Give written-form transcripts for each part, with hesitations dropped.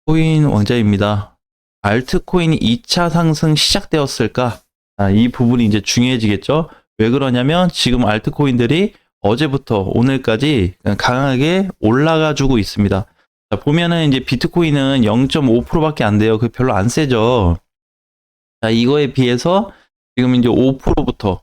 코인 왕자입니다. 알트코인이 2차 상승 시작되었을까? 이 부분이 이제 중요해지겠죠? 왜 그러냐면 지금 알트코인들이 어제부터 오늘까지 강하게 올라가 주고 있습니다. 자, 보면은 이제 비트코인은 0.5%밖에 안 돼요. 그 별로 안 세죠. 자, 이거에 비해서 지금 이제 5%부터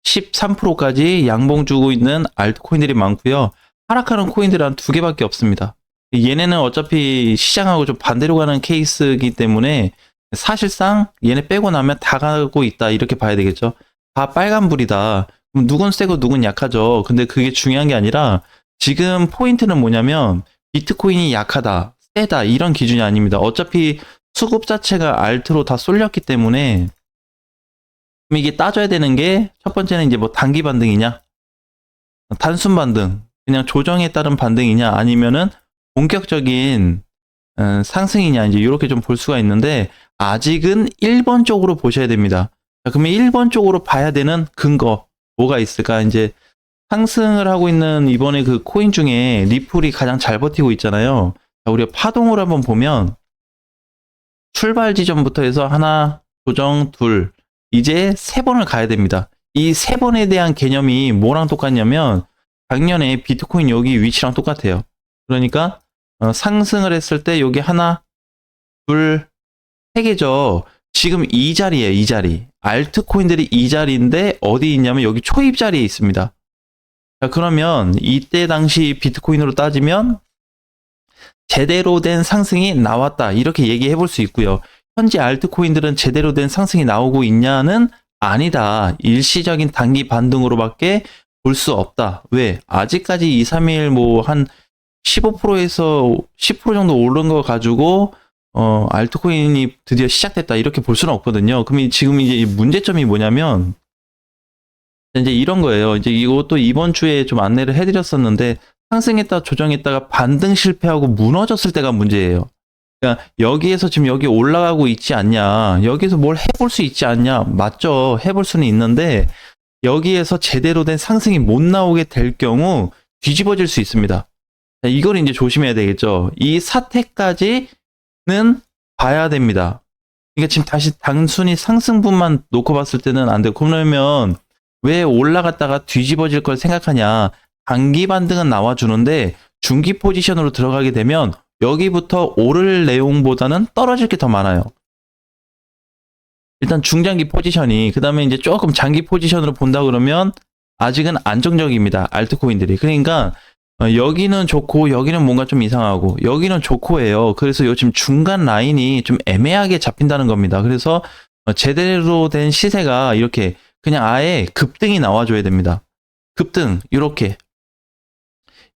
13%까지 양봉 주고 있는 알트코인들이 많고요. 하락하는 코인들은 한 두 개밖에 없습니다. 얘네는 어차피 시장하고 좀 반대로 가는 케이스이기 때문에 사실상 얘네 빼고 나면 다 가고 있다 이렇게 봐야 되겠죠. 다 빨간불이다. 그럼 누군 세고 누군 약하죠. 근데 그게 중요한 게 아니라 지금 포인트는 뭐냐면 비트코인이 약하다, 세다 이런 기준이 아닙니다. 어차피 수급 자체가 알트로 다 쏠렸기 때문에 그럼 이게 따져야 되는 게 첫 번째는 이제 뭐 단기 반등이냐, 단순 반등, 그냥 조정에 따른 반등이냐, 아니면은 본격적인 상승이냐, 이제 이렇게 좀 볼 수가 있는데 아직은 1번 쪽으로 보셔야 됩니다. 자, 그러면 1번 쪽으로 봐야 되는 근거 뭐가 있을까? 이제 상승을 하고 있는 이번에 그 코인 중에 리플이 가장 잘 버티고 있잖아요. 자, 우리가 파동을 한번 보면 출발 지점부터 해서 하나, 조정, 둘, 이제 세 번을 가야 됩니다. 이 세 번에 대한 개념이 뭐랑 똑같냐면 작년에 비트코인 여기 위치랑 똑같아요. 그러니까 상승을 했을 때 여기 하나, 둘, 세 개죠. 지금 이 자리예요, 이 자리. 알트코인들이 이 자리인데 어디 있냐면 여기 초입 자리에 있습니다. 자, 그러면 이때 당시 비트코인으로 따지면 제대로 된 상승이 나왔다 이렇게 얘기해 볼 수 있고요. 현재 알트코인들은 제대로 된 상승이 나오고 있냐는 아니다. 일시적인 단기 반등으로밖에 볼 수 없다. 왜? 아직까지 2, 3일 뭐 한 15%에서 10% 정도 오른 거 가지고 알트코인이 드디어 시작됐다 이렇게 볼 수는 없거든요. 그럼 지금 이제 문제점이 뭐냐면 이제 이런 거예요. 이제 이것도 이번 주에 좀 안내를 해드렸었는데 상승했다 조정했다가 반등 실패하고 무너졌을 때가 문제예요. 그러니까 여기에서 지금 여기 올라가고 있지 않냐, 여기서 뭘 해볼 수 있지 않냐, 맞죠? 해볼 수는 있는데 여기에서 제대로 된 상승이 못 나오게 될 경우 뒤집어질 수 있습니다. 이걸 이제 조심해야 되겠죠. 이 사태까지는 봐야 됩니다. 그러니까 지금 다시 단순히 상승분만 놓고 봤을 때는 안 되고, 그러면 왜 올라갔다가 뒤집어질 걸 생각하냐. 단기 반등은 나와주는데 중기 포지션으로 들어가게 되면 여기부터 오를 내용보다는 떨어질 게 더 많아요. 일단 중장기 포지션이, 그 다음에 이제 조금 장기 포지션으로 본다 그러면 아직은 안정적입니다. 알트코인들이. 그러니까 여기는 좋고 여기는 뭔가 좀 이상하고 여기는 좋고예요. 그래서 요 지금 중간 라인이 좀 애매하게 잡힌다는 겁니다. 그래서 제대로 된 시세가 이렇게 그냥 아예 급등이 나와줘야 됩니다. 급등 이렇게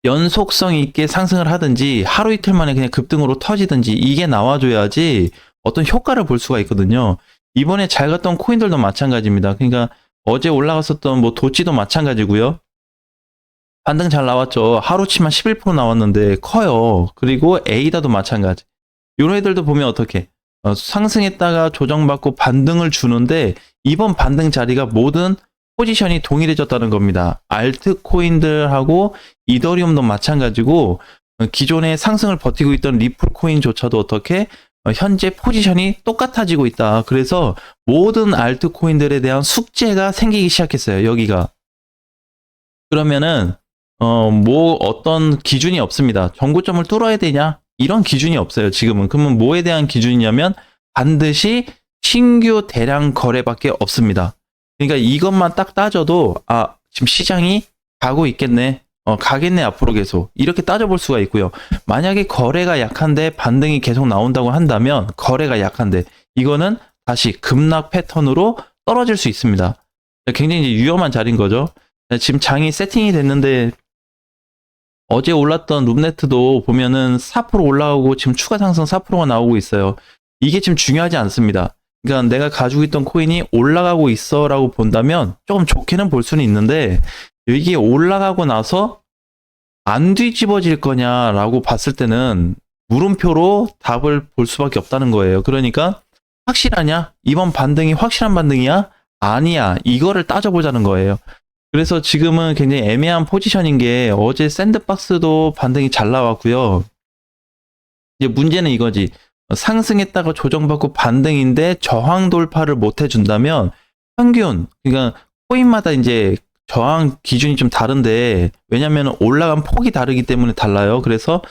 연속성 있게 상승을 하든지 하루 이틀 만에 그냥 급등으로 터지든지 이게 나와줘야지 어떤 효과를 볼 수가 있거든요. 이번에 잘 갔던 코인들도 마찬가지입니다. 그러니까 어제 올라갔었던 뭐 도치도 마찬가지고요. 반등 잘 나왔죠. 하루치만 11% 나왔는데 커요. 그리고 에이다도 마찬가지. 이런 애들도 보면 어떻게 상승했다가 조정받고 반등을 주는데 이번 반등 자리가 모든 포지션이 동일해졌다는 겁니다. 알트코인들하고 이더리움도 마찬가지고 기존의 상승을 버티고 있던 리플 코인조차도 어떻게 현재 포지션이 똑같아지고 있다. 그래서 모든 알트코인들에 대한 숙제가 생기기 시작했어요. 여기가. 그러면은 뭐 어떤 기준이 없습니다. 정고점을 뚫어야 되냐? 이런 기준이 없어요. 지금은. 그러면 뭐에 대한 기준이냐면 반드시 신규 대량 거래밖에 없습니다. 그러니까 이것만 딱 따져도 지금 시장이 가고 있겠네. 가겠네 앞으로 계속. 이렇게 따져볼 수가 있고요. 만약에 거래가 약한데 반등이 계속 나온다고 한다면 거래가 약한데 이거는 다시 급락 패턴으로 떨어질 수 있습니다. 굉장히 이제 위험한 자리인 거죠. 지금 장이 세팅이 됐는데 어제 올랐던 룸네트도 보면은 4% 올라오고 지금 추가 상승 4%가 나오고 있어요. 이게 지금 중요하지 않습니다. 그러니까 내가 가지고 있던 코인이 올라가고 있어 라고 본다면 조금 좋게는 볼 수는 있는데 이게 올라가고 나서 안 뒤집어질 거냐라고 봤을 때는 물음표로 답을 볼 수밖에 없다는 거예요. 그러니까 확실하냐? 이번 반등이 확실한 반등이야? 아니야. 이거를 따져보자는 거예요. 그래서 지금은 굉장히 애매한 포지션인 게 어제 샌드박스도 반등이 잘 나왔고요. 이제 문제는 이거지. 상승했다가 조정받고 반등인데 저항 돌파를 못 해준다면 평균, 그러니까 코인마다 이제 저항 기준이 좀 다른데, 왜냐면 올라간 폭이 다르기 때문에 달라요. 그래서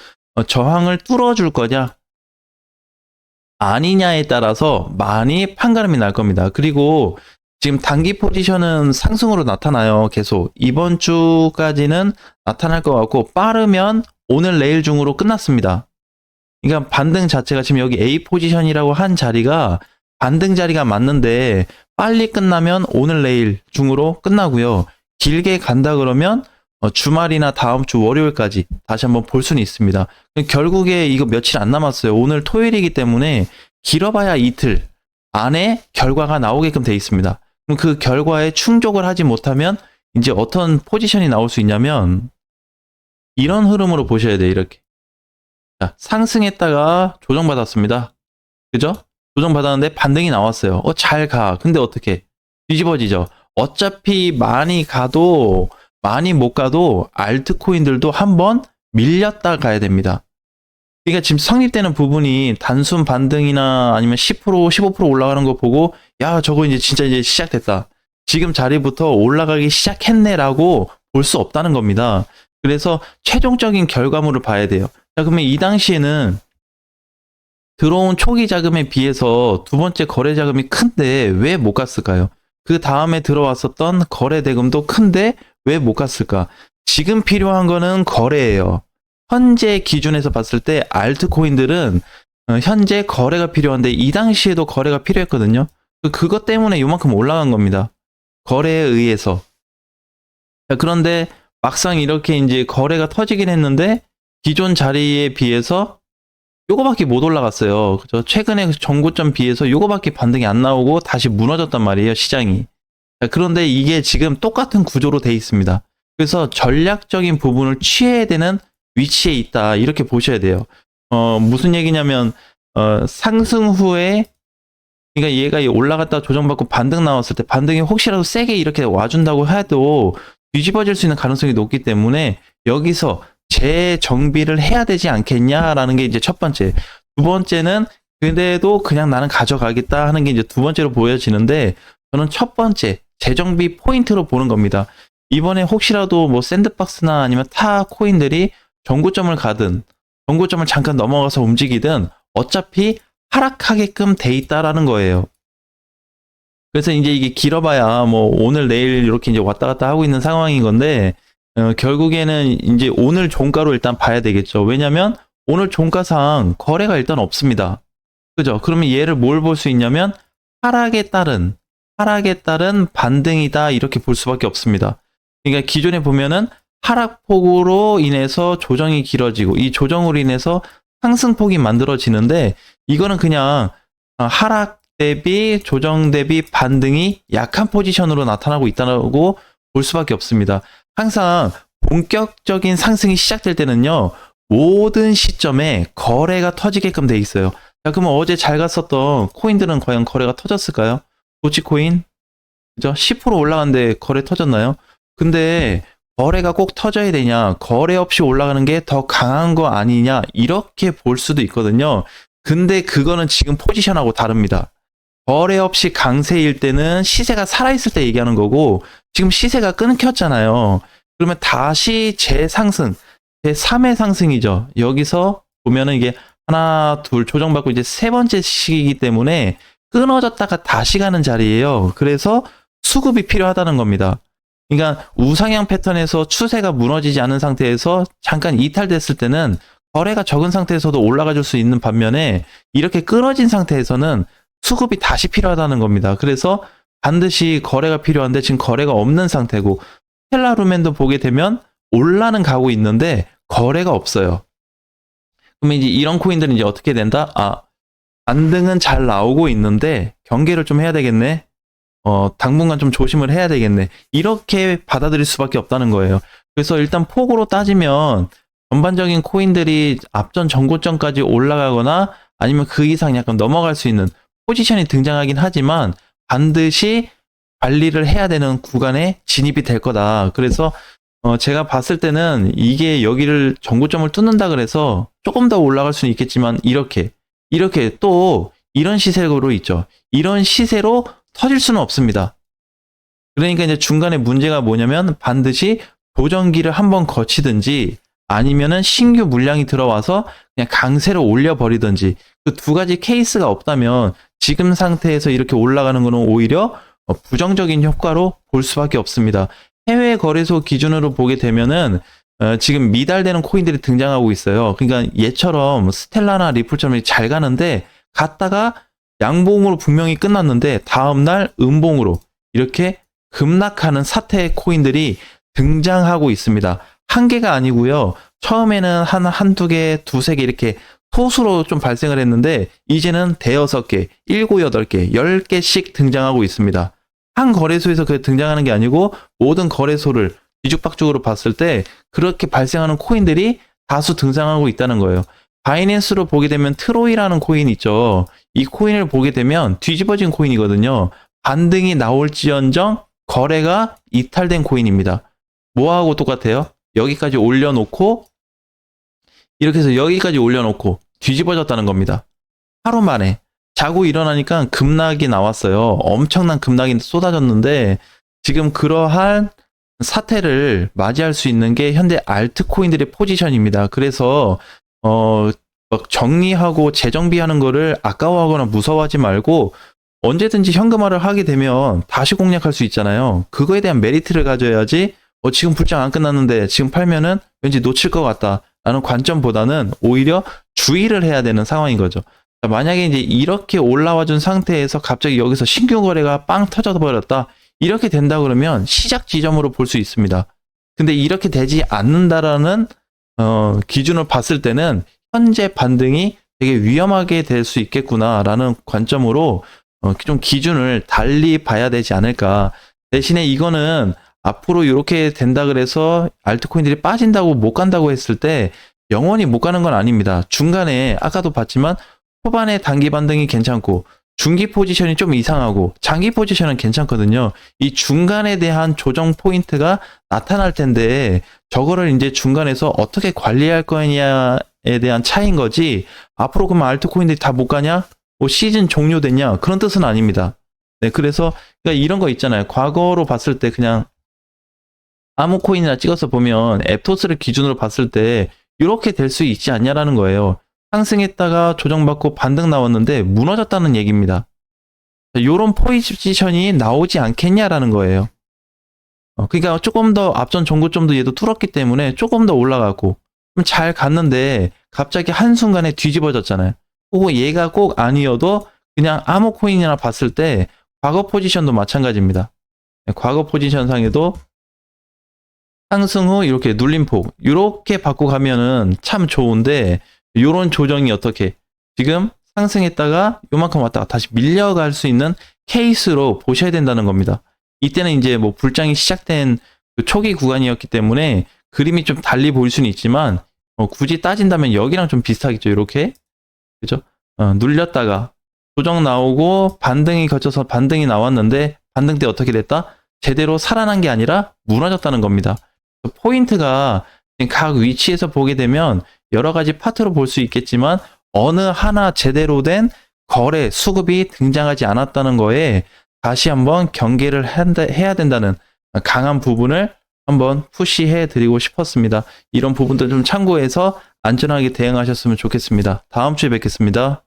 저항을 뚫어줄 거냐 아니냐에 따라서 많이 판가름이 날 겁니다. 그리고 지금 단기 포지션은 상승으로 나타나요. 계속 이번 주까지는 나타날 것 같고, 빠르면 오늘 내일 중으로 끝났습니다. 그러니까 반등 자체가 지금 여기 A 포지션이라고 한 자리가 반등 자리가 맞는데, 빨리 끝나면 오늘 내일 중으로 끝나고요. 길게 간다 그러면 주말이나 다음 주 월요일까지 다시 한번 볼 수는 있습니다. 결국에 이거 며칠 안 남았어요. 오늘 토요일이기 때문에 길어봐야 이틀 안에 결과가 나오게끔 돼 있습니다. 그럼 그 결과에 충족을 하지 못하면 이제 어떤 포지션이 나올 수 있냐면, 이런 흐름으로 보셔야 돼요. 이렇게. 자, 상승했다가 조정받았습니다. 그죠? 조정받았는데 반등이 나왔어요. 잘 가. 근데 어떻게? 뒤집어지죠. 어차피 많이 가도, 많이 못 가도 알트코인들도 한번 밀렸다 가야 됩니다. 그러니까 지금 성립되는 부분이 단순 반등이나 아니면 10%, 15% 올라가는 거 보고, 야, 저거 이제 진짜 이제 시작됐다. 지금 자리부터 올라가기 시작했네라고 볼 수 없다는 겁니다. 그래서 최종적인 결과물을 봐야 돼요. 자, 그러면 이 당시에는 들어온 초기 자금에 비해서 두 번째 거래 자금이 큰데 왜 못 갔을까요? 그 다음에 들어왔었던 거래 대금도 큰데 왜 못 갔을까? 지금 필요한 거는 거래예요. 현재 기준에서 봤을 때 알트코인들은 현재 거래가 필요한데, 이 당시에도 거래가 필요했거든요. 그것 때문에 요만큼 올라간 겁니다. 거래에 의해서. 자, 그런데 막상 이렇게 이제 거래가 터지긴 했는데 기존 자리에 비해서 요거밖에 못 올라갔어요. 그죠? 최근에 전고점 비해서 요거밖에 반등이 안 나오고 다시 무너졌단 말이에요, 시장이. 자, 그런데 이게 지금 똑같은 구조로 돼 있습니다. 그래서 전략적인 부분을 취해야 되는 위치에 있다, 이렇게 보셔야 돼요. 무슨 얘기냐면, 상승 후에, 그러니까 얘가 올라갔다 조정받고 반등 나왔을 때 반등이 혹시라도 세게 이렇게 와준다고 해도 뒤집어질 수 있는 가능성이 높기 때문에 여기서 재정비를 해야 되지 않겠냐라는 게 이제 첫 번째. 두 번째는 그래도 그냥 나는 가져가겠다 하는 게 이제 두 번째로 보여지는데, 저는 첫 번째 재정비 포인트로 보는 겁니다. 이번에 혹시라도 뭐 샌드박스나 아니면 타 코인들이 전고점을 가든 전고점을 잠깐 넘어가서 움직이든 어차피 하락하게끔 돼 있다라는 거예요. 그래서 이제 이게 길어봐야 뭐 오늘 내일 이렇게 이제 왔다 갔다 하고 있는 상황인 건데, 결국에는 이제 오늘 종가로 일단 봐야 되겠죠. 왜냐면 오늘 종가상 거래가 일단 없습니다. 그죠? 그러면 얘를 뭘 볼 수 있냐면 하락에 따른 반등이다, 이렇게 볼 수밖에 없습니다. 그러니까 기존에 보면은 하락폭으로 인해서 조정이 길어지고, 이 조정으로 인해서 상승폭이 만들어지는데, 이거는 그냥 하락 대비 조정 대비 반등이 약한 포지션으로 나타나고 있다고 볼 수밖에 없습니다. 항상 본격적인 상승이 시작될 때는요, 모든 시점에 거래가 터지게끔 돼 있어요. 자, 그러면 어제 잘 갔었던 코인들은 과연 거래가 터졌을까요? 도치코인, 그죠? 10% 올라갔는데 거래 터졌나요? 근데 거래가 꼭 터져야 되냐, 거래 없이 올라가는 게 더 강한 거 아니냐, 이렇게 볼 수도 있거든요. 근데 그거는 지금 포지션하고 다릅니다. 거래 없이 강세일 때는 시세가 살아있을 때 얘기하는 거고, 지금 시세가 끊겼잖아요. 그러면 다시 재상승, 제3의 상승이죠. 여기서 보면은 이게 하나, 둘 조정받고 이제 세 번째 시기이기 때문에 끊어졌다가 다시 가는 자리예요. 그래서 수급이 필요하다는 겁니다. 그러니까 우상향 패턴에서 추세가 무너지지 않은 상태에서 잠깐 이탈됐을 때는 거래가 적은 상태에서도 올라가 줄 수 있는 반면에, 이렇게 끊어진 상태에서는 수급이 다시 필요하다는 겁니다. 그래서 반드시 거래가 필요한데 지금 거래가 없는 상태고, 스텔라루멘도 보게 되면 올라는 가고 있는데 거래가 없어요. 그러면 이제 이런 코인들은 이제 어떻게 된다? 반등은 잘 나오고 있는데 경계를 좀 해야 되겠네. 당분간 좀 조심을 해야 되겠네. 이렇게 받아들일 수밖에 없다는 거예요. 그래서 일단 폭으로 따지면 전반적인 코인들이 앞전 전고점까지 올라가거나 아니면 그 이상 약간 넘어갈 수 있는 포지션이 등장하긴 하지만 반드시 관리를 해야 되는 구간에 진입이 될 거다. 그래서 제가 봤을 때는 이게 여기를 전고점을 뚫는다 그래서 조금 더 올라갈 수는 있겠지만 이렇게 또 이런 시세로 있죠. 이런 시세로 터질 수는 없습니다. 그러니까 이제 중간에 문제가 뭐냐면 반드시 조정기를 한번 거치든지 아니면은 신규 물량이 들어와서 그냥 강세로 올려버리든지 그 두 가지 케이스가 없다면 지금 상태에서 이렇게 올라가는 거는 오히려 부정적인 효과로 볼 수밖에 없습니다. 해외 거래소 기준으로 보게 되면은 지금 미달되는 코인들이 등장하고 있어요. 그러니까 얘처럼 스텔라나 리플처럼 잘 가는데 갔다가 양봉으로 분명히 끝났는데 다음날 음봉으로 이렇게 급락하는 사태의 코인들이 등장하고 있습니다. 한 개가 아니고요. 처음에는 한두 개, 두세 개 이렇게 소수로 좀 발생을 했는데 이제는 대여섯 개, 7, 8개, 10개씩 등장하고 있습니다. 한 거래소에서 그게 등장하는 게 아니고 모든 거래소를 뒤죽박죽으로 봤을 때 그렇게 발생하는 코인들이 다수 등장하고 있다는 거예요. 바이낸스로 보게 되면 트로이라는 코인 있죠. 이 코인을 보게 되면 뒤집어진 코인이거든요. 반등이 나올지언정 거래가 이탈된 코인입니다. 뭐하고 똑같아요? 여기까지 올려놓고 이렇게 해서 여기까지 올려놓고 뒤집어졌다는 겁니다. 하루 만에 자고 일어나니까 급락이 나왔어요. 엄청난 급락이 쏟아졌는데 지금 그러한 사태를 맞이할 수 있는 게 현대 알트코인들의 포지션입니다. 그래서 막 정리하고 재정비하는 거를 아까워하거나 무서워하지 말고 언제든지 현금화를 하게 되면 다시 공략할 수 있잖아요. 그거에 대한 메리트를 가져야지 지금 불장 안 끝났는데 지금 팔면은 왠지 놓칠 것 같다 라는 관점보다는 오히려 주의를 해야 되는 상황인 거죠. 만약에 이제 이렇게 올라와 준 상태에서 갑자기 여기서 신규 거래가 빵 터져 버렸다. 이렇게 된다 그러면 시작 지점으로 볼 수 있습니다. 근데 이렇게 되지 않는다라는 기준을 봤을 때는 현재 반등이 되게 위험하게 될 수 있겠구나라는 관점으로 좀 기준을 달리 봐야 되지 않을까. 대신에 이거는 앞으로 이렇게 된다 그래서 알트코인들이 빠진다고 못 간다고 했을 때 영원히 못 가는 건 아닙니다. 중간에 아까도 봤지만 초반에 단기 반등이 괜찮고 중기 포지션이 좀 이상하고 장기 포지션은 괜찮거든요. 이 중간에 대한 조정 포인트가 나타날 텐데 저거를 이제 중간에서 어떻게 관리할 거냐에 대한 차이인 거지 앞으로 그러면 알트코인들이 다 못 가냐? 시즌 종료됐냐? 그런 뜻은 아닙니다. 네, 그래서 그러니까 이런 거 있잖아요. 과거로 봤을 때 그냥 아무 코인이나 찍어서 보면 앱토스를 기준으로 봤을 때 이렇게 될 수 있지 않냐라는 거예요. 상승했다가 조정받고 반등 나왔는데 무너졌다는 얘기입니다. 이런 포지션이 나오지 않겠냐라는 거예요. 그러니까 조금 더 앞전 종고점도 얘도 뚫었기 때문에 조금 더 올라가고 잘 갔는데 갑자기 한순간에 뒤집어졌잖아요. 그리고 얘가 꼭 아니어도 그냥 아무 코인이나 봤을 때 과거 포지션도 마찬가지입니다. 과거 포지션 상에도 상승 후 이렇게 눌림폭 이렇게 받고 가면은 참 좋은데 요런 조정이 어떻게 지금 상승했다가 요만큼 왔다가 다시 밀려갈 수 있는 케이스로 보셔야 된다는 겁니다. 이때는 이제 뭐 불장이 시작된 그 초기 구간이었기 때문에 그림이 좀 달리 보일 수는 있지만 굳이 따진다면 여기랑 좀 비슷하겠죠. 이렇게 그죠? 눌렸다가 조정 나오고 반등이 거쳐서 반등이 나왔는데 반등 때 어떻게 됐다? 제대로 살아난 게 아니라 무너졌다는 겁니다. 포인트가 각 위치에서 보게 되면 여러 가지 파트로 볼 수 있겠지만 어느 하나 제대로 된 거래 수급이 등장하지 않았다는 거에 다시 한번 경계를 해야 된다는 강한 부분을 한번 푸시해 드리고 싶었습니다. 이런 부분들 좀 참고해서 안전하게 대응하셨으면 좋겠습니다. 다음 주에 뵙겠습니다.